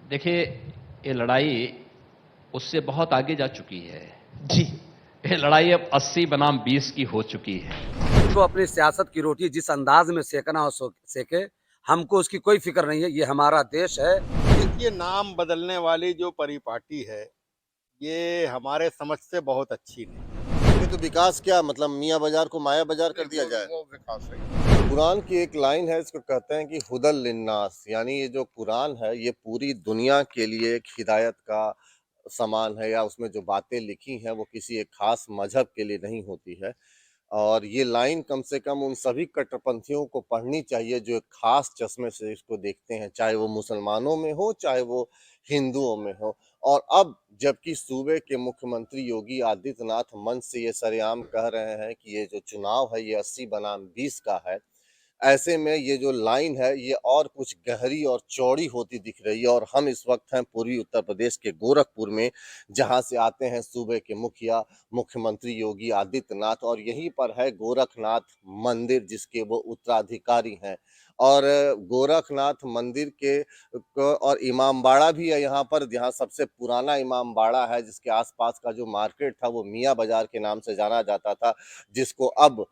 देखिए, ये लड़ाई उससे बहुत आगे जा चुकी है। जी। ये लड़ाई अब 80 बनाम 20 की हो चुकी है। उसको अपनी सियासत की रोटी जिस अंदाज में सेकना हो सेके, हमको उसकी कोई फिक्र नहीं है। ये हमारा देश है। देखिए, नाम बदलने वाली जो परिपाटी है, ये हमारे समझ से बहुत अच्छी नहीं। ये तो विकास क्या मतलब मियाँ बाजार को माया बाजार कर दिया जाए। वो विकास है। कुरान की एक लाइन है, इसको कहते हैं कि हुदल लिन्नास, यानी ये जो कुरान है ये पूरी दुनिया के लिए एक हिदायत का समान है, या उसमें जो बातें लिखी हैं वो किसी एक खास मजहब के लिए नहीं होती है। और ये लाइन कम से कम उन सभी कट्टरपंथियों को पढ़नी चाहिए जो एक खास चश्मे से इसको देखते हैं, चाहे वो मुसलमानों में हो चाहे वो हिंदुओं में हो। और अब जबकि सूबे के मुख्यमंत्री योगी आदित्यनाथ मंच से ये सरेआम कह रहे हैं कि ये जो चुनाव है ये 80 बनाम 20 का है, ऐसे में ये जो लाइन है ये और कुछ गहरी और चौड़ी होती दिख रही है। और हम इस वक्त हैं पूर्वी उत्तर प्रदेश के गोरखपुर में, जहां से आते हैं सूबे के मुखिया मुख्यमंत्री योगी आदित्यनाथ, और यहीं पर है गोरखनाथ मंदिर जिसके वो उत्तराधिकारी हैं। और गोरखनाथ मंदिर के और इमामबाड़ा भी है यहाँ पर, जहाँ सबसे पुराना इमामबाड़ा है, जिसके आसपास का जो मार्केट था वो मियाँ बाजार के नाम से जाना जाता था, जिसको अब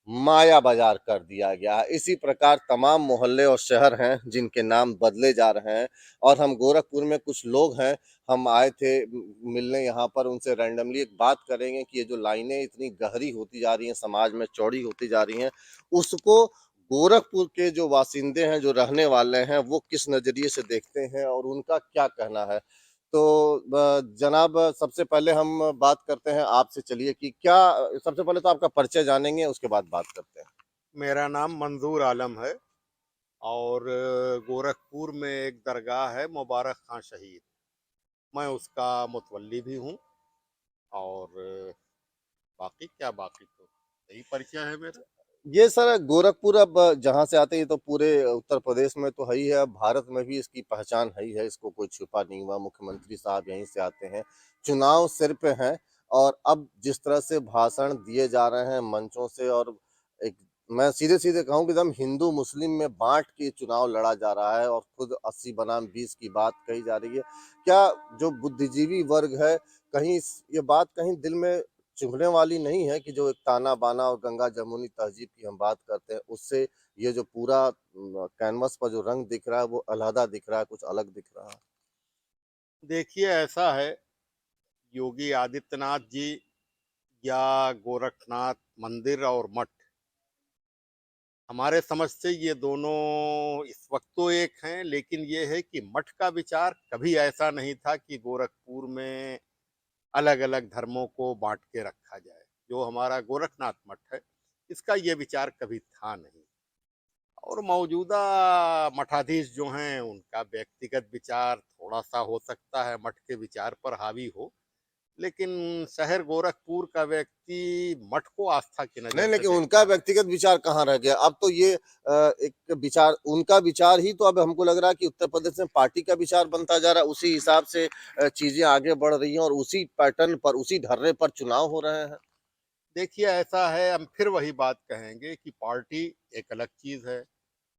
माया बाजार कर दिया गया है। इसी प्रकार तमाम मोहल्ले और शहर हैं जिनके नाम बदले जा रहे हैं। और हम गोरखपुर में कुछ लोग हैं, हम आए थे मिलने यहाँ पर, उनसे रैंडमली एक बात करेंगे कि ये जो लाइनें इतनी गहरी होती जा रही हैं, समाज में चौड़ी होती जा रही हैं, उसको गोरखपुर के जो वासिंदे हैं, जो रहने वाले हैं, वो किस नज़रिए से देखते हैं और उनका क्या कहना है। तो जनाब, सबसे पहले हम बात करते हैं आपसे, चलिए कि क्या, सबसे पहले तो आपका परिचय जानेंगे, उसके बाद बात करते हैं। मेरा नाम मंजूर आलम है और गोरखपुर में एक दरगाह है मुबारक खां शहीद, मैं उसका मुतवल्ली भी हूँ। और बाकी क्या, बाकी तो यही परिचय है मेरा। ये सर गोरखपुर अब जहाँ से आते हैं, ये तो पूरे उत्तर प्रदेश में तो है ही है, अब भारत में भी इसकी पहचान है ही है, इसको कोई छुपा नहीं हुआ। मुख्यमंत्री साहब यहीं से आते हैं, चुनाव सिर पे हैं। और अब जिस तरह से भाषण दिए जा रहे हैं मंचों से, और एक, मैं सीधे सीधे कहूँ कि एकदम हिंदू मुस्लिम में बांट के चुनाव लड़ा जा रहा है, और खुद 80 बनाम 20 की बात कही जा रही है। क्या जो बुद्धिजीवी वर्ग है, कहीं ये बात कहीं दिल में चुभने वाली नहीं है कि जो एक ताना बाना और गंगा जमुनी तहजीब की हम बात करते हैं, उससे ये जो पूरा कैनवस पर जो रंग दिख रहा है वो अलहदा दिख रहा है, कुछ अलग दिख रहा है। देखिए, ऐसा है, योगी आदित्यनाथ जी या गोरखनाथ मंदिर और मठ, हमारे समझ से ये दोनों इस वक्त तो एक हैं, लेकिन ये है कि मठ का विचार कभी ऐसा नहीं था कि गोरखपुर में अलग अलग धर्मों को बांट के रखा जाए। जो हमारा गोरखनाथ मठ है, इसका ये विचार कभी था नहीं। और मौजूदा मठाधीश जो हैं, उनका व्यक्तिगत विचार थोड़ा सा हो सकता है मठ के विचार पर हावी हो, लेकिन शहर गोरखपुर का व्यक्ति मठ को आस्था की नज़र नहीं, से लेकिन उनका देखता है। व्यक्तिगत विचार कहाँ रह गया? अब तो ये एक विचार, उनका विचार ही तो अब हमको लग रहा है कि उत्तर प्रदेश में पार्टी का विचार बनता जा रहा है, उसी हिसाब से चीजें आगे बढ़ रही हैं, और उसी पैटर्न पर, उसी ढर्रे पर चुनाव हो रहे हैं। देखिए, ऐसा है, हम फिर वही बात कहेंगे कि पार्टी एक अलग चीज़ है।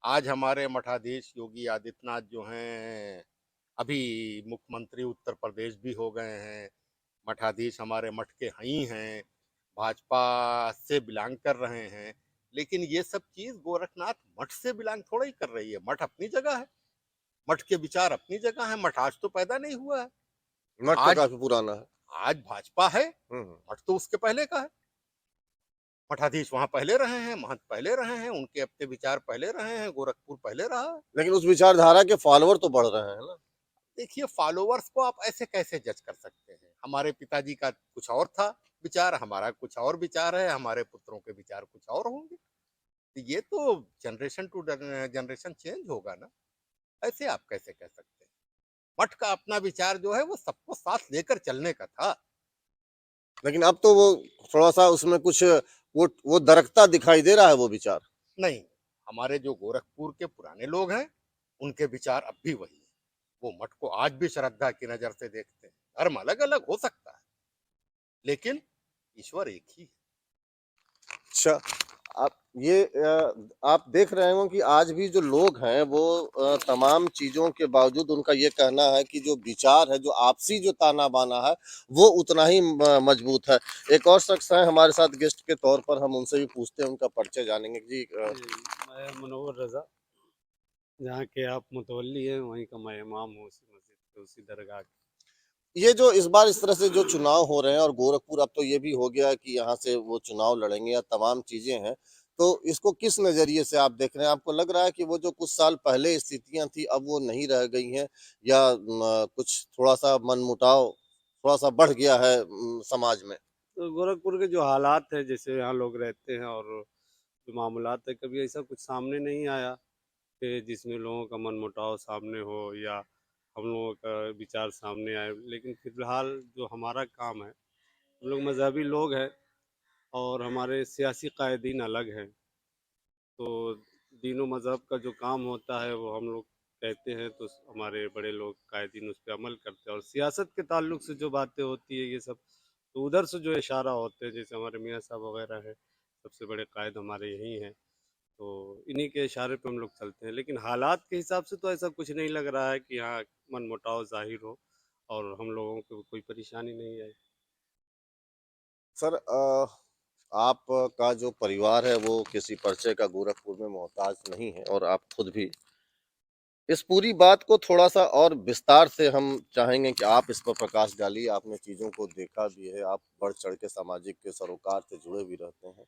आज हमारे मठाधीश योगी आदित्यनाथ जो हैं, अभी मुख्यमंत्री उत्तर प्रदेश भी हो गए हैं। मठाधीश हमारे मठ के ही हैं, भाजपा से बिलोंग कर रहे हैं। लेकिन ये सब चीज़ गोरखनाथ मठ से बिलोंग थोड़ा ही कर रही है। मठ अपनी जगह है, मठ के विचार अपनी जगह है। मठ आज तो पैदा नहीं हुआ है। मठ तो आज काफी पुराना है। आज भाजपा है, हम्म। मठ तो उसके पहले का है। मठाधीश वहाँ पहले रहे हैं, महंत पहले रहे हैं, उनके अपने विचार पहले रहे हैं, गोरखपुर पहले रहा है। लेकिन उस विचारधारा के फॉलोअर तो बढ़ रहे हैं ना। देखिए, फॉलोवर्स को आप ऐसे कैसे जज कर सकते हैं? हमारे पिताजी का कुछ और था विचार, हमारा कुछ और विचार है, हमारे पुत्रों के विचार कुछ और होंगे। तो ये तो जनरेशन टू जनरेशन चेंज होगा ना, ऐसे आप कैसे कह सकते हैं? मठ का अपना विचार जो है वो सबको साथ लेकर चलने का था। लेकिन अब तो वो थोड़ा सा उसमें कुछ वो दरकता दिखाई दे रहा है वो विचार। नहीं, हमारे जो गोरखपुर के पुराने लोग हैं, उनके विचार अब भी वही है। वो मठ को आज भी श्रद्धा की नजर से देखते हैं। धर्म अलग अलग हो सकता है, लेकिन ईश्वर एक ही है। अच्छा, आप ये आप देख रहे हो कि आज भी जो लोग हैं वो तमाम चीज़ों के बावजूद उनका ये कहना है कि जो विचार है, जो आपसी जो ताना-बाना है, वो उतना ही मजबूत है। एक और शख्स हैं हमारे साथ गेस्ट के तौर पर, हम उनसे भी पूछते हैं, उनका परिचय जानेंगे। जी जी, मैं मुनव्वर रज़ा, जहाँ के आप मुतवल्ली हैं, वहीं का मैं इमाम हूँ उसी मस्जिद के, उसी दरगाह के। ये जो इस बार इस तरह से जो चुनाव हो रहे हैं और गोरखपुर अब तो ये भी हो गया कि यहाँ से वो चुनाव लड़ेंगे या तमाम चीज़ें हैं, तो इसको किस नज़रिए से आप देख रहे हैं? आपको लग रहा है कि वो जो कुछ साल पहले स्थितियाँ थी अब वो नहीं रह गई हैं या कुछ थोड़ा-सा मनमुटाव थोड़ा-सा बढ़ गया है समाज में? तो गोरखपुर के जो हालात हैं, जैसे यहाँ लोग रहते हैं और जो मामूलात है, कभी ऐसा कुछ सामने नहीं आया कि जिसमें लोगों का मनमुटाव सामने हो या हम लोगों का विचार सामने आए। लेकिन फिलहाल जो हमारा काम है, हम लोग मज़हबी लोग हैं और हमारे सियासी कायदीन अलग हैं। तो दीन व मज़हब का जो काम होता है वो हम लोग कहते हैं तो हमारे बड़े लोग कायदीन उस पे अमल करते हैं, और सियासत के ताल्लुक से जो बातें होती है ये सब तो उधर से जो इशारा होते हैं, जैसे हमारे मियाँ साहब वगैरह हैं, सबसे बड़े कायद हमारे यही हैं, तो इन्हीं के इशारे पे हम लोग चलते हैं। लेकिन हालात के हिसाब से तो ऐसा कुछ नहीं लग रहा है कि यहाँ मनमुटाव ज़ाहिर हो और हम लोगों को कोई परेशानी नहीं आई। सर आपका जो परिवार है वो किसी परिचय का गोरखपुर में मोहताज नहीं है और आप खुद भी इस पूरी बात को थोड़ा-सा और विस्तार से हम चाहेंगे कि आप इस पर प्रकाश डालिए। आपने चीज़ों को देखा भी है, आप बढ़-चढ़ के सामाजिक के सरोकार से जुड़े भी रहते हैं।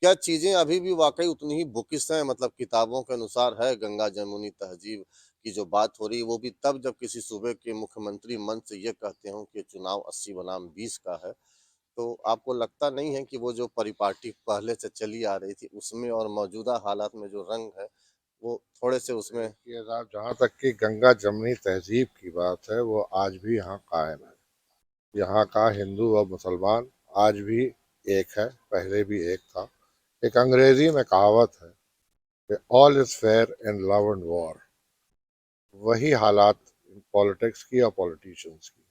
क्या चीज़ें अभी भी वाक़ई उतनी ही बुकिश हैं, मतलब किताबों के अनुसार है गंगा-जमुनी तहज़ीब की जो बात हो रही है वो भी तब जब किसी सूबे के मुख्यमंत्री मन से ये कहते हों कि चुनाव 80 बनाम 20 का है। तो आपको लगता नहीं है कि वो जो परिपाटी पहले से चली आ रही थी उसमें और मौजूदा हालात में जो रंग है, वो थोड़े-से उसमें देखिए साहब, जहाँ तक कि गंगा जमनी तहजीब की बात है वो आज भी यहाँ कायम है। यहाँ का हिंदू और मुसलमान आज भी एक है, पहले भी एक था। एक अंग्रेजी में कहावत है कि all is fair in love and war. वही हालात पॉलिटिक्स की और पॉलिटिशियंस की।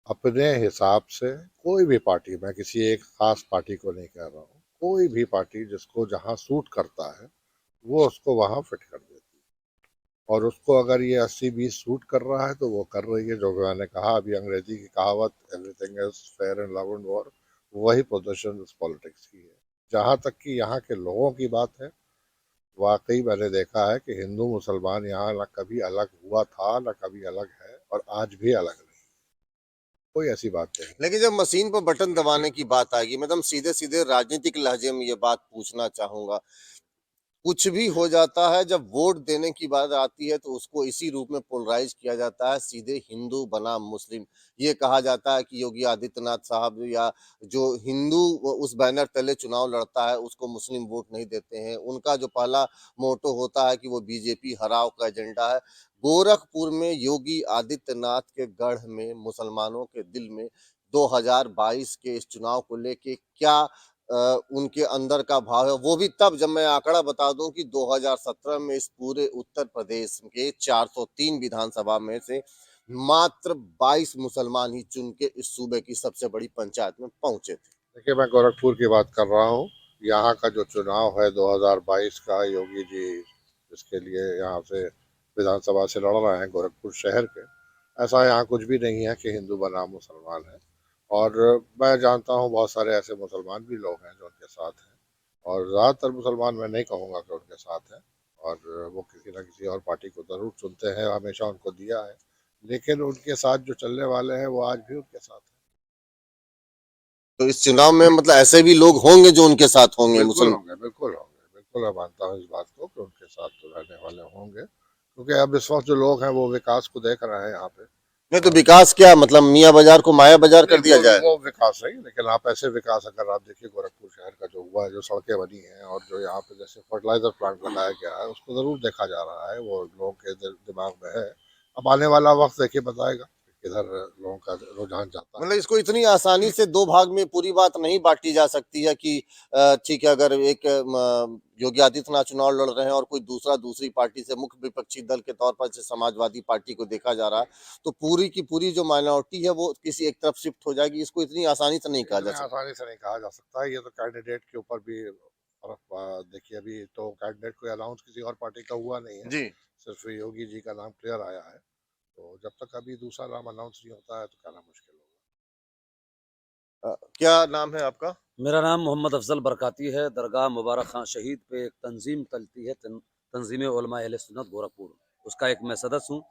अपने हिसाब से कोई भी पार्टी, मैं किसी एक खास पार्टी को नहीं कह रहा हूँ, कोई भी पार्टी जिसको जहाँ सूट करता है वो उसको वहाँ फिट कर देती है। और उसको अगर ये 80-20 सूट कर रहा है तो वो कर रही है। जो मैंने कहा अभी अंग्रेजी की कहावत everything is fair in love and war, वही पोजीशन इस पॉलिटिक्स की है। जहाँ तक कि यहाँ के लोगों की बात है, वाकई मैंने देखा है कि हिंदू मुसलमान यहाँ न कभी अलग हुआ था न कभी अलग है और आज भी अलग नहीं, कोई ऐसी बात नहीं। लेकिन जब मशीन पर बटन दबाने की बात आएगी, मैं एकदम सीधे-सीधे राजनीतिक लहजे में ये बात पूछना चाहूँगा। कुछ भी हो जाता है, जब वोट देने की बात आती है तो उसको इसी रूप में पोलराइज किया जाता है, सीधे हिंदू बनाम मुस्लिम। ये कहा जाता है कि योगी आदित्यनाथ साहब या जो हिंदू उस बैनर तले चुनाव लड़ता है उसको मुस्लिम वोट नहीं देते हैं। उनका जो पहला मोटो होता है कि वो बीजेपी हराओ का एजेंडा है। गोरखपुर में योगी आदित्यनाथ के गढ़ में मुसलमानों के दिल में 2022 के इस चुनाव को लेके क्या उनके अंदर का भाव है, वो भी तब जब मैं आंकड़ा बता दूं कि 2017 में इस पूरे उत्तर प्रदेश के 403 विधानसभा में से मात्र 22 मुसलमान ही चुन के इस सूबे की सबसे बड़ी पंचायत में पहुंचे थे। देखिए, मैं गोरखपुर की बात कर रहा हूँ। यहाँ का जो चुनाव है 2022 का, योगी जी जिसके लिए यहाँ से विधानसभा से लड़ रहे हैं गोरखपुर शहर के, ऐसा यहाँ कुछ भी नहीं है कि हिंदू बनाम मुसलमान है। और मैं जानता हूँ बहुत सारे ऐसे मुसलमान भी लोग हैं जो उनके साथ हैं, और ज़्यादातर मुसलमान मैं नहीं कहूँगा कि उनके साथ हैं, और वो किसी न किसी और पार्टी को ज़रूर चुनते हैं, हमेशा उनको दिया है। लेकिन उनके साथ जो चलने वाले हैं वो आज भी उनके साथ हैं। तो इस चुनाव में मतलब ऐसे भी लोग होंगे जो उनके साथ होंगे बिल्कुल मुसलमान। होंगे, बिल्कुल होंगे, बिल्कुल मैं मानता हूँ इस बात को कि उनके साथ तो रहने वाले होंगे, क्योंकि अब इस वक्त जो लोग हैं वो विकास को देख रहे हैं यहाँ पे। नहीं तो विकास क्या मतलब मियाँ बाजार को माया बाजार कर दिया जाए? वो विकास है, लेकिन आप ऐसे विकास अगर आप देखिए गोरखपुर शहर का जो हुआ है, जो सड़कें बनी हैं और जो यहाँ पे जैसे फर्टिलाइजर प्लांट लगाया गया है, उसको जरूर देखा जा रहा है, वो लोगों के दिमाग में है। अब आने वाला वक्त देखिए बताएगा किधर लोगों का रुझान जाता है। मतलब इसको इतनी आसानी से दो भाग में पूरी बात नहीं बांटी जा सकती है कि ठीक है, अगर एक योगी आदित्यनाथ चुनाव लड़ रहे हैं और कोई दूसरी पार्टी से मुख्य विपक्षी दल के तौर पर जैसे समाजवादी पार्टी को देखा जा रहा है, तो पूरी की पूरी जो माइनॉरिटी है वो किसी एक तरफ शिफ्ट हो जाएगी। इसको इतनी आसानी से नहीं कहा जा सकता। आसानी से नहीं कहा जा सकता है, ये तो कैंडिडेट के ऊपर भी फर्क देखिए अभी तो कैंडिडेट कोई अनाउंस किसी और पार्टी का हुआ नहीं है, जी। सिर्फ योगी जी का नाम क्लियर आया है। तो जब तक अभी दूसरा नाम अनाउंस नहीं होता है तो कहना मुश्किल होगा। क्या नाम है आपका? मेरा नाम मोहम्मद अफजल बरकाती है। दरगाह मुबारक खां शहीद पे एक तंजीम चलती है, तंजीम उलमा अहले सुन्नत गोरखपुर, उसका एक मैं सदस्य हूँ।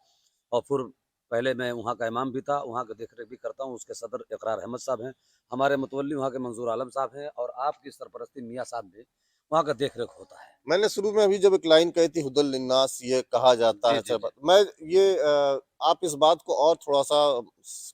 और फिर पहले मैं वहाँ का इमाम भी था, वहाँ का देख रेख भी करता हूँ। उसके सदर इकरार अहमद साहब हैं, हमारे मुतवल्ली वहाँ के मंजूर आलम साहब हैं, और आपकी सरपरस्ती मियाँ साहब भी वहाँ का देख रेख होता है। मैंने शुरू में अभी जब एक लाइन कही थी हुदल लिन्नास ये कहा जाता जी है, जी जी। मैं ये आप इस बात को और थोड़ा सा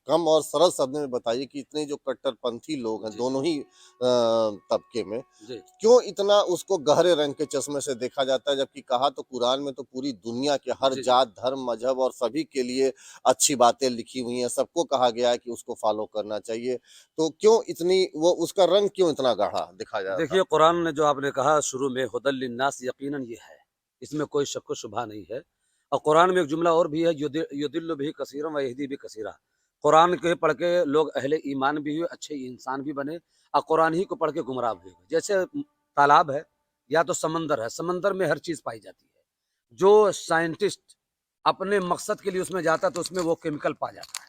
कम और सरल शब्द में बताइए कि इतने जो कट्टरपंथी लोग हैं जी दोनों ही तबके में, जी क्यों इतना उसको गहरे रंग के चश्मे से देखा जाता है, जबकि कहा तो कुरान में तो पूरी दुनिया के हर जी जी। जात धर्म मजहब और सभी के लिए अच्छी बातें लिखी हुई हैं, सबको कहा गया है कि उसको फॉलो करना चाहिए, तो क्यों इतनी वो उसका रंग क्यों इतना गाढ़ा दिखा जाता देखिए, है? कुरान ने जो आपने कहा शुरू में हुदल लिन्नास, यकीनन ये है, इसमें कोई शक व शुबा नहीं है। और कुरान में एक जुमला और भी है, युदिल्लु बिही कसीरन व यहदी बिही कसीरा। कुरान के पढ़ के लोग अहले ईमान भी हुए, अच्छे इंसान भी बने, और कुरान ही को पढ़ के गुमराह भी हुए। जैसे तालाब है या तो समंदर है, समंदर में हर चीज़ पाई जाती है। जो साइंटिस्ट अपने मकसद के लिए उसमें जाता है तो उसमें वो केमिकल पा जाता है।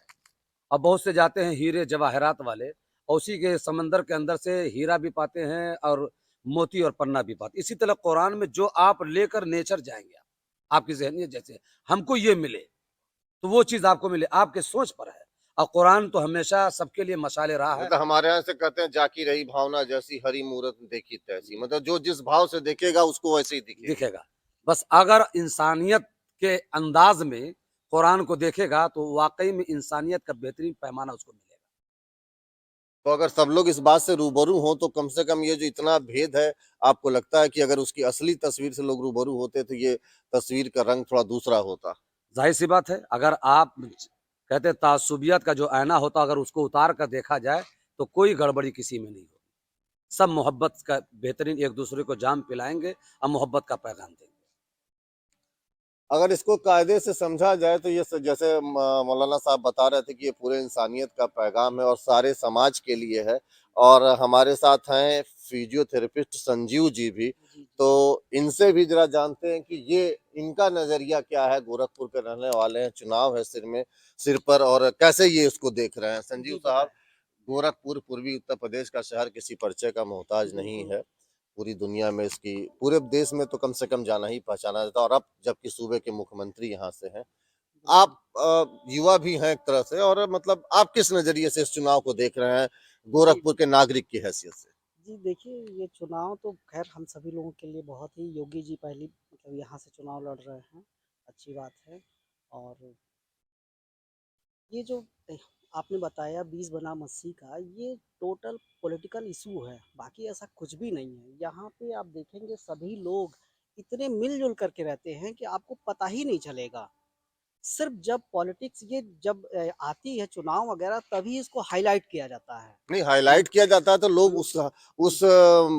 अब बहुत से जाते हैं हीरे जवाहरात वाले, और उसी के समंदर के अंदर से हीरा भी पाते हैं और मोती और पन्ना भी पाते। इसी तरह कुरान में जो आप लेकर नेचर जाएंगे, आपकी जहनीत जैसे हमको ये मिले तो वो चीज़ आपको मिले, आपके सोच पर है। और कुरान तो हमेशा सबके लिए मशाले रहा है। मतलब हमारे यहाँ से कहते हैं जाकी रही भावना जैसी हरी मूरत देखी तैसी, मतलब जो जिस भाव से देखेगा उसको वैसे ही दिखेगी। दिखेगा, बस अगर इंसानियत के अंदाज में कुरान को देखेगा तो वाकई में इंसानियत का बेहतरीन पैमाना उसको मिलेगा। तो अगर सब लोग इस बात से रूबरू हों तो कम से कम ये जो इतना भेद है, आपको लगता है कि अगर उसकी असली तस्वीर से लोग रूबरू होते तो ये तस्वीर का रंग थोड़ा दूसरा होता? जाहिर सी बात है, अगर आप कहते तासुबियत का जो आईना होता अगर उसको उतार कर देखा जाए तो कोई गड़बड़ी किसी में नहीं होगी। सब मोहब्बत का बेहतरीन एक दूसरे को जाम पिलाएंगे और मोहब्बत का पैगाम देंगे। अगर इसको कायदे से समझा जाए तो ये जैसे मौलाना साहब बता रहे थे कि ये पूरे इंसानियत का पैगाम है और सारे समाज के लिए है, और हमारे साथ हैं फिजियोथेरेपिस्ट संजीव जी भी, तो इनसे भी जरा जानते हैं कि ये इनका नजरिया क्या है, गोरखपुर के रहने वाले हैं, चुनाव है सिर पर, और कैसे ये इसको देख रहे हैं। संजीव साहब, गोरखपुर पूर्वी उत्तर प्रदेश का शहर किसी परिचय का मोहताज नहीं है, पूरी दुनिया में इसकी, पूरे देश में तो कम से कम जाना ही पहचाना जाता है, और अब जबकि सूबे के मुख्यमंत्री यहाँ से हैं, आप युवा भी हैं एक तरह से, और मतलब आप किस नजरिए से इस चुनाव को देख रहे हैं गोरखपुर के नागरिक की हैसियत से? जी देखिए, ये चुनाव तो ख़ैर हम सभी लोगों के लिए बहुत ही योगी जी पहली मतलब यहाँ से चुनाव लड़ रहे हैं, अच्छी बात है। और ये जो आपने बताया 20 बनाम 80 का, ये टोटल पॉलिटिकल इशू है, बाकी ऐसा कुछ भी नहीं है। यहाँ पे आप देखेंगे सभी लोग इतने मिल-जुल कर के रहते हैं कि आपको पता ही नहीं चलेगा। सिर्फ़ जब पॉलिटिक्स ये जब आती है चुनाव वग़ैरह तभी इसको हाइलाइट किया जाता है। नहीं, हाईलाइट किया जाता है तो लोग उस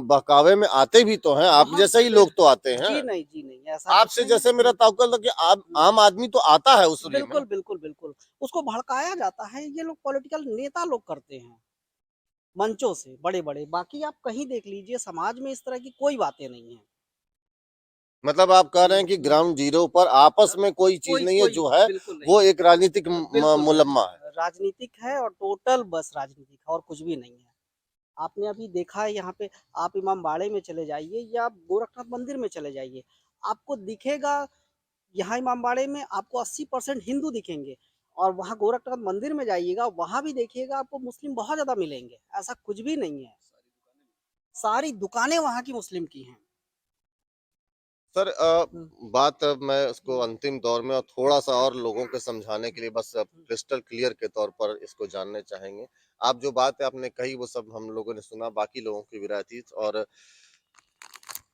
बहकावे में आते भी तो हैं, आप वहाँ जैसे ही पे लोग तो आते हैं। जी नहीं, ऐसा कुछ आपसे नहीं जैसे मेरा ताल्लुक है कि आम आदमी तो आता है उस में। बिल्कुल। उसको भड़काया जाता है, ये लोग पॉलिटिकल नेता लोग करते हैं, मंचों से बड़े-बड़े। बाकी आप कहीं देख लीजिए समाज में इस तरह की कोई बातें नहीं हैं। मतलब आप कह रहे हैं कि ग्राउंड जीरो पर आपस में कोई चीज कोई नहीं है, कोई जो है बिल्कुल नहीं, वो एक राजनीतिक बिल्कुल मुलम्मा है। राजनीतिक है और टोटल बस राजनीतिक है और कुछ भी नहीं है। आपने अभी देखा है यहाँ पे आप इमामबाड़े में चले जाइए या गोरखनाथ मंदिर में चले जाइए, आपको दिखेगा यहाँ इमामबाड़े में आपको 80% हिंदू दिखेंगे और वहाँ गोरखनाथ मंदिर में जाइएगा, वहाँ भी देखिएगा आपको मुस्लिम बहुत ज़्यादा मिलेंगे, ऐसा कुछ भी नहीं है। सारी दुकानें वहाँ की मुस्लिम की हैं। सर हुँ। बात अब मैं उसको अंतिम दौर में और थोड़ा-सा और लोगों को समझाने के लिए बस क्रिस्टल क्लियर के तौर पर इसको जानना चाहेंगे। आप जो बात आपने कही वो सब हम लोगों ने सुना, बाकी लोगों की भी राय थी, और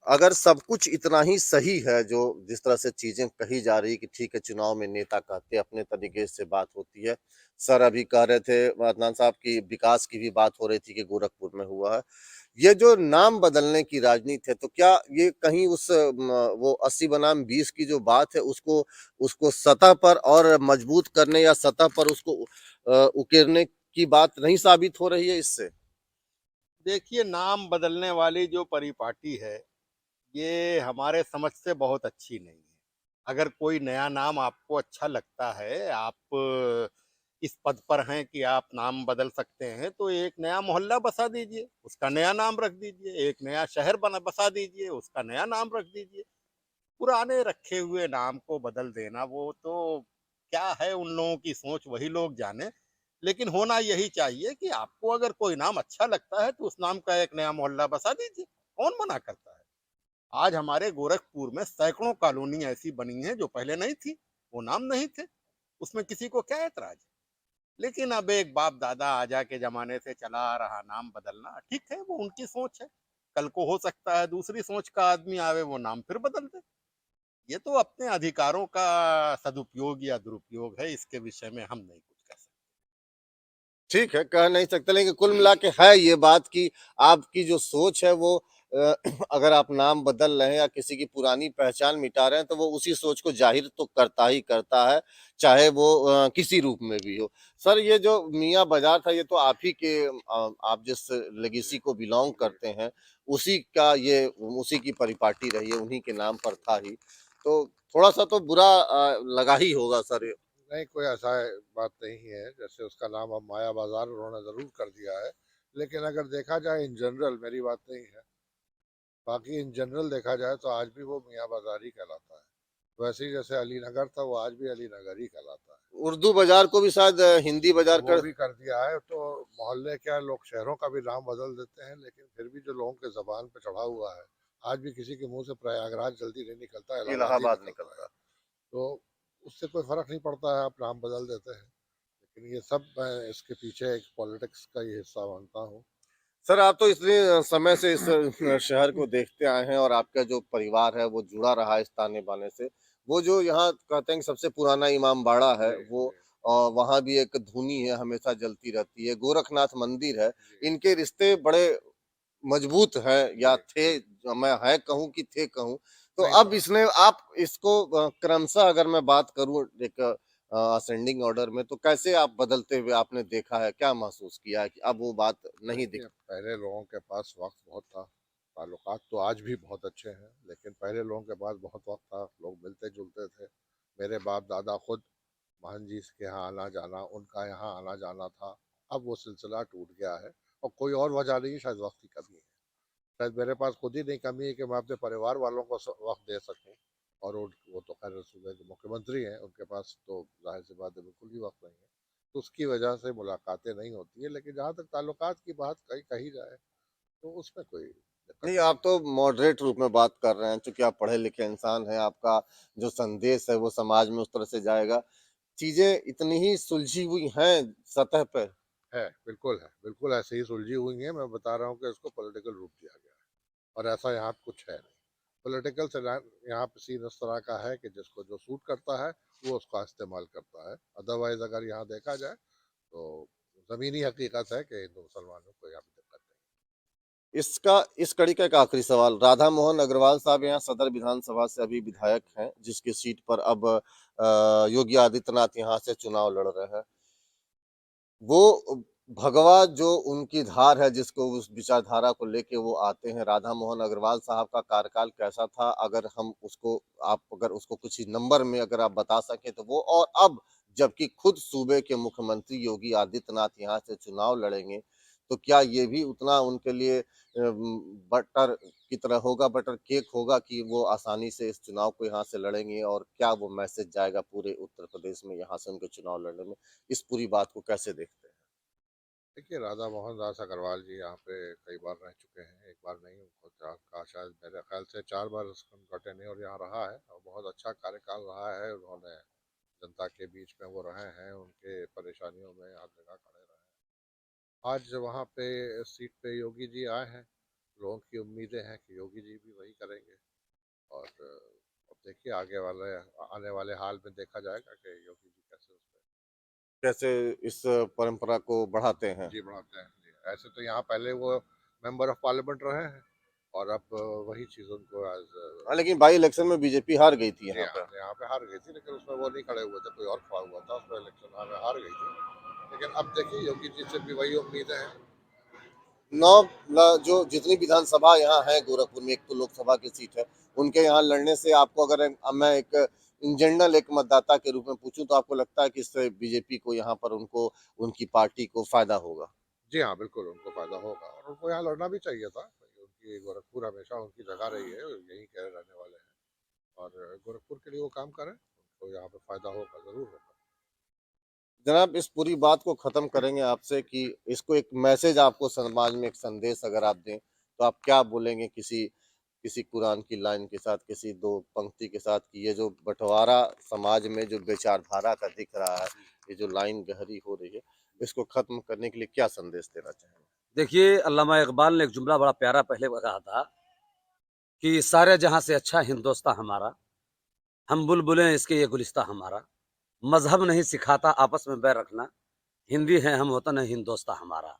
अगर सब कुछ इतना ही सही है जो जिस तरह से चीज़ें कही जा रही कि ठीक है चुनाव में नेता कहते अपने तरीके से बात होती है। सर अभी कह रहे थे अदनान साहब की विकास की भी बात हो रही थी कि गोरखपुर में हुआ है। ये जो नाम बदलने की राजनीति है तो क्या ये कहीं उस वो 80 बनाम 20 की जो बात है उसको उसको सतह पर और मजबूत करने या सतह पर उसको उकेरने की बात नहीं साबित हो रही है इससे? देखिए नाम बदलने वाली जो परिपाटी है ये हमारे समझ से बहुत अच्छी नहीं है। अगर कोई नया नाम आपको अच्छा लगता है, आप इस पद पर हैं कि आप नाम बदल सकते हैं, तो एक नया मोहल्ला बसा दीजिए, उसका नया नाम रख दीजिए, एक नया शहर बसा दीजिए, उसका नया नाम रख दीजिए। पुराने रखे हुए नाम को बदल देना, वो तो क्या है, उन लोगों की सोच वही लोग जाने। लेकिन होना यही चाहिए कि आपको अगर कोई नाम अच्छा लगता है तो उस नाम का एक नया मोहल्ला बसा दीजिए, कौन मना करता है। आज हमारे गोरखपुर में सैकड़ों कॉलोनी ऐसी बनी हैं जो पहले नहीं थी, वो नाम नहीं थे, उसमें किसी को क्या ऐतराज है। लेकिन अब एक बाप दादा आजा के जमाने से चला आ रहा नाम बदलना, ठीक है, वो उनकी सोच है। कल को हो सकता है दूसरी सोच का आदमी आवे, वो नाम फिर बदल दे। ये तो अपने अधिकारों का सदुपयोग या दुरुपयोग है, इसके विषय में हम नहीं कुछ कह सकते। ठीक है, कह नहीं सकते, लेकिन कुल मिला के है ये बात कि आपकी जो सोच है वो अगर आप नाम बदल रहे हैं या किसी की पुरानी पहचान मिटा रहे हैं, तो वो उसी सोच को ज़ाहिर तो करता ही करता है, चाहे वो किसी रूप में भी हो। सर, ये जो मियाँ बाज़ार था, ये तो आप ही के आप जिस लेगेसी को बिलॉन्ग करते हैं, उसी का ये उसी की परिपाटी रही है, उन्हीं के नाम पर था ही। तो थोड़ा-सा तो बुरा लगा ही होगा सर। नहीं, कोई ऐसा बात नहीं है। जैसे उसका नाम अब माया बाजार उन्होंने ज़रूर कर दिया है, लेकिन अगर देखा जाए इन जनरल, मेरी बात नहीं है, बाकी इन जनरल देखा जाए तो आज भी वो मियाँ बाजार ही कहलाता है। वैसे ही जैसे अली नगर था, वो आज भी अली नगर ही कहलाता है। उर्दू बाज़ार को भी शायद हिंदी बाज़ार वो कर भी कर दिया है, तो मोहल्ले क्या, लोग शहरों का भी नाम बदल देते हैं, लेकिन फिर भी जो लोगों के ज़बान पे चढ़ा हुआ है, आज भी किसी के मुंह से प्रयागराज जल्दी नहीं निकलता, इलाहाबाद ही इलाहाबाद निकलता है। निकलता। तो उससे कोई फ़र्क नहीं पड़ता है, आप नाम बदल देते हैं। लेकिन ये सब मैं इसके पीछे एक पॉलिटिक्स का ही हिस्सा मानता हूँ। सर, आप तो इतने समय से इस शहर को देखते आए हैं और आपका जो परिवार है वो जुड़ा रहा है इस ताने-बाने से। वो जो यहाँ कहते हैं कि सबसे पुराना इमामबाड़ा है, जी, वो जी, वहाँ भी एक धूनी है, हमेशा जलती रहती है। गोरखनाथ मंदिर है, जी, इनके रिश्ते बड़े मजबूत हैं या जी, थे, जी। मैं है कहूँ कि थे कहूँ। तो नहीं अब तो इसने आप इसको क्रमशः अगर मैं बात करूँ एक असेंडिंग ऑर्डर में, तो कैसे आप बदलते हुए आपने देखा है? क्या महसूस किया है कि अब वो बात नहीं देखिए, दिख पहले लोगों के पास वक़्त बहुत था, ताल्लुकात तो आज भी बहुत अच्छे हैं, लेकिन पहले लोगों के पास बहुत वक़्त था, लोग मिलते-जुलते थे। मेरे बाप-दादा खुद महंत जी के यहाँ आना-जाना, उनका यहाँ आना-जाना था। अब वो सिलसिला टूट गया है और कोई और वजह नहीं है, शायद वक़्त की कमी है। शायद मेरे पास खुद ही नहीं कमी है कि मैं अपने परिवार वालों को वक़्त दे सकूँ, और वो तो खैर सूबे के मुख्यमंत्री हैं, उनके पास तो ज़ाहिर-सी बात है बिल्कुल भी वक़्त नहीं है। तो उसकी वजह से मुलाकातें नहीं होती हैं, लेकिन जहाँ तक ताल्लुकात की बात कही कही जाए, तो उसमें कोई दिक्कत नहीं, नहीं आप है। तो मॉडरेट रूप में बात कर रहे हैं, चूँकि आप पढ़े-लिखे इंसान हैं, आपका जो संदेश है वो समाज में उस तरह से जाएगा। चीज़ें इतनी ही सुलझी हुई हैं सतह पे। है, बिल्कुल ऐसे ही सुलझी हुई हैं, मैं बता रहा हूँ कि इसको पॉलिटिकल रूप दिया गया है, और ऐसा यहाँ कुछ है नहीं। पॉलिटिकल से यहाँ पे सीन इस तरह का है कि जिसको जो सूट करता है, वो उसका इस्तेमाल करता है। अदरवाइज़ अगर यहाँ देखा जाए, तो ज़मीनी हकीकत है कि हिंदू मुसलमानों को यहाँ पे दिक्कत नहीं। इस कड़ी का एक आखिरी सवाल, राधा मोहन अग्रवाल साहब यहाँ सदर विधानसभा से अभी विधायक हैं, जिसकी सीट पर अब योगी आदित्यनाथ यहाँ से चुनाव लड़ रहे हैं। वो भगवा जो उनकी धार है, जिसको उस विचारधारा को लेके वो आते हैं, राधा मोहन अग्रवाल साहब का कार्यकाल कैसा था? अगर हम उसको आप अगर उसको कुछ नंबर में अगर आप बता सकें तो वो, और अब जबकि खुद सूबे के मुख्यमंत्री योगी आदित्यनाथ यहाँ से चुनाव लड़ेंगे, तो क्या ये भी उतना उनके लिए बटर की तरह होगा, बटर केक होगा कि वो आसानी से इस चुनाव को यहाँ से लड़ेंगे, और क्या वो मैसेज जाएगा पूरे उत्तर प्रदेश में यहाँ से उनके चुनाव लड़ने में? इस पूरी बात को कैसे देखते हैं? देखिए, राधा मोहन दास अग्रवाल जी यहाँ पे कई बार रह चुके हैं, एक बार नहीं, उनको का शायद मेरे ख्याल से 4 बार उनका टेन्योर यहाँ रहा है, और बहुत अच्छा कार्यकाल रहा है। उन्होंने जनता के बीच में वो रहे हैं, उनके परेशानियों में हर जगह खड़े रहे हैं। आज वहाँ पे इस सीट पे योगी जी आए हैं, लोगों की उम्मीदें हैं कि योगी जी भी वही करेंगे, और अब देखिए आने वाले हाल में देखा जाएगा कि योगी जी कैसे उस पे कैसे इस परंपरा को बढ़ाते हैं? जी बढ़ाते हैं। जी, ऐसे तो यहाँ पहले वो मेंबर ऑफ पार्लियामेंट रहे हैं, और अब वही चीज़ उनको एज हाँ, लेकिन बाई इलेक्शन में बीजेपी हार गई थी जी यहाँ हाँ, पे। यहाँ पे हार गई थी, लेकिन उसमें वो नहीं खड़े हुए थे, कोई और खड़ा हुआ था, उसमें इलेक्शन में हार गई थी। लेकिन अब देखिए योगी जी से भी वही उम्मीदें हैं। जो जितनी विधानसभा यहाँ है गोरखपुर में, एक तो लोकसभा की सीट है, उनके यहाँ लड़ने से आपको अगर मैं एक इन जनरल एक मतदाता के रूप में पूछूं तो आपको लगता है कि इससे बीजेपी को यहाँ पर उनको उनकी पार्टी को फायदा होगा? जी हाँ, बिल्कुल उनको फ़ायदा होगा और उनको यहाँ लड़ना भी चाहिए था। उनकी गोरखपुर हमेशा उनकी जगह रही है, यहीं के रहने वाले हैं और गोरखपुर के लिए वो काम करें, उनको यहाँ पे फ़ायदा होगा, ज़रूर होगा। जनाब, इस पूरी बात को खत्म करेंगे आपसे कि इसको एक मैसेज आपको समाज में एक संदेश अगर आप दें, तो आप क्या बोलेंगे किसी किसी कुरान की लाइन के साथ, किसी 2 पंक्ति के साथ कि ये जो बँटवारा समाज में जो विचारधारा का दिख रहा है, ये जो लाइन गहरी हो रही है, इसको खत्म करने के लिए क्या संदेश देना चाहेंगे? देखिए, अल्लामा इकबाल ने एक जुमला बड़ा प्यारा पहले कहा था कि सारे जहाँ से अच्छा हिंदोस्तां हमारा, हम बुलबुलें इसके ये गुलिस्तां हमारा, मज़हब नहीं सिखाता आपस में बैर रखना, हिंदी है हम वतन है हिंदोस्तां हमारा।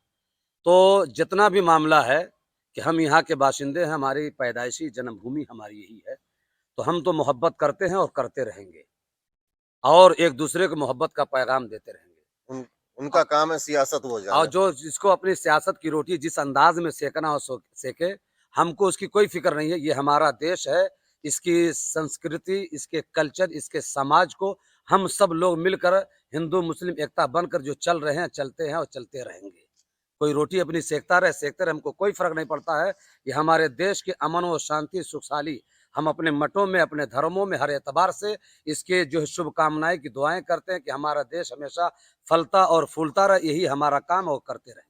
तो जितना भी मामला है कि हम यहाँ के बाशिंदे हैं, हमारी पैदाइशी जन्मभूमि हमारी यही है, तो हम तो मोहब्बत करते हैं और करते रहेंगे और एक दूसरे को मोहब्बत का पैगाम देते रहेंगे। उन उनका काम है सियासत वो और जाने। जो जिसको अपनी सियासत की रोटी जिस अंदाज में सेकना हो सेके, हमको उसकी कोई फिक्र नहीं है। ये हमारा देश है, इसकी संस्कृति, इसके कल्चर, इसके समाज को हम सब लोग मिलकर हिंदू मुस्लिम एकता बनकर जो चल रहे हैं, चलते हैं और चलते रहेंगे। कोई रोटी अपनी सेकता रहे, हमको कोई फ़र्क नहीं पड़ता है। ये हमारे देश के अमन और शांति सुखशाली हम अपने मठों में, अपने धर्मों में हर एतबार से इसके जो है शुभकामनाएँ की दुआएँ करते हैं कि हमारा देश हमेशा फलता और फूलता रहे, यही हमारा काम और करते रहें।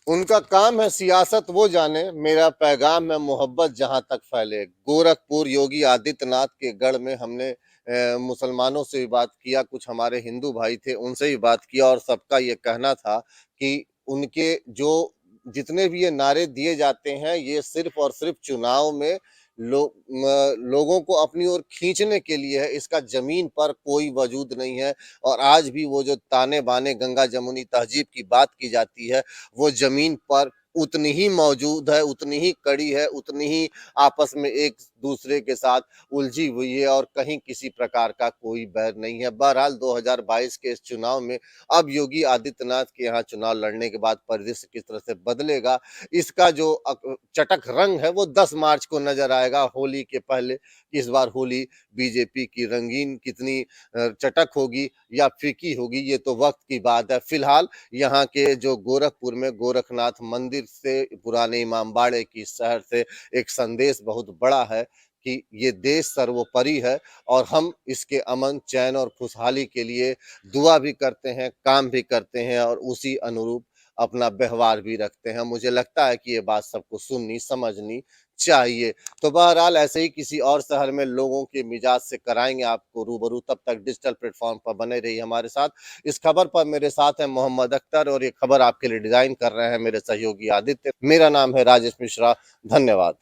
उनका काम है सियासत वो जाने, मेरा पैगाम है मोहब्बत जहां तक फैले। गोरखपुर योगी आदित्यनाथ के गढ़ में हमने मुसलमानों से भी बात किया, कुछ हमारे हिंदू भाई थे उनसे भी बात किया और सबका ये कहना था कि उनके जो जितने भी ये नारे दिए जाते हैं ये सिर्फ और सिर्फ चुनाव में लोगों को अपनी ओर खींचने के लिए है, इसका जमीन पर कोई वजूद नहीं है। और आज भी वो जो ताने बाने गंगा जमुनी तहजीब की बात की जाती है वो ज़मीन पर उतनी ही मौजूद है, उतनी ही कड़ी है, उतनी ही आपस में एक दूसरे के साथ उलझी हुई है और कहीं किसी प्रकार का कोई बैर नहीं है। बहरहाल 2022 के इस चुनाव में अब योगी आदित्यनाथ के यहाँ चुनाव लड़ने के बाद परिदृश्य किस तरह से बदलेगा, इसका जो चटक रंग है वो 10 मार्च को नज़र आएगा, होली के पहले। इस बार होली बीजेपी की रंगीन कितनी चटक होगी या फीकी होगी, ये तो वक्त की बात है। फिलहाल यहाँ के जो गोरखपुर में गोरखनाथ मंदिर से पुराने इमामबाड़े की शहर से एक संदेश बहुत बड़ा है कि ये देश सर्वोपरि है और हम इसके अमन, चैन और खुशहाली के लिए दुआ भी करते हैं, काम भी करते हैं और उसी अनुरूप अपना व्यवहार भी रखते हैं। मुझे लगता है कि ये बात सबको सुननी, समझनी चाहिए। तो बहरहाल ऐसे ही किसी और शहर में लोगों के मिजाज से कराएँगे आपको रूबरू, तब तक डिजिटल प्लेटफ़ॉर्म पर बने रहिए हमारे साथ। इस खबर पर मेरे साथ हैं मोहम्मद अख्तर और ये खबर आपके लिए डिज़ाइन कर रहे हैं मेरे सहयोगी आदित्य। मेरा नाम है राजेश मिश्रा। धन्यवाद।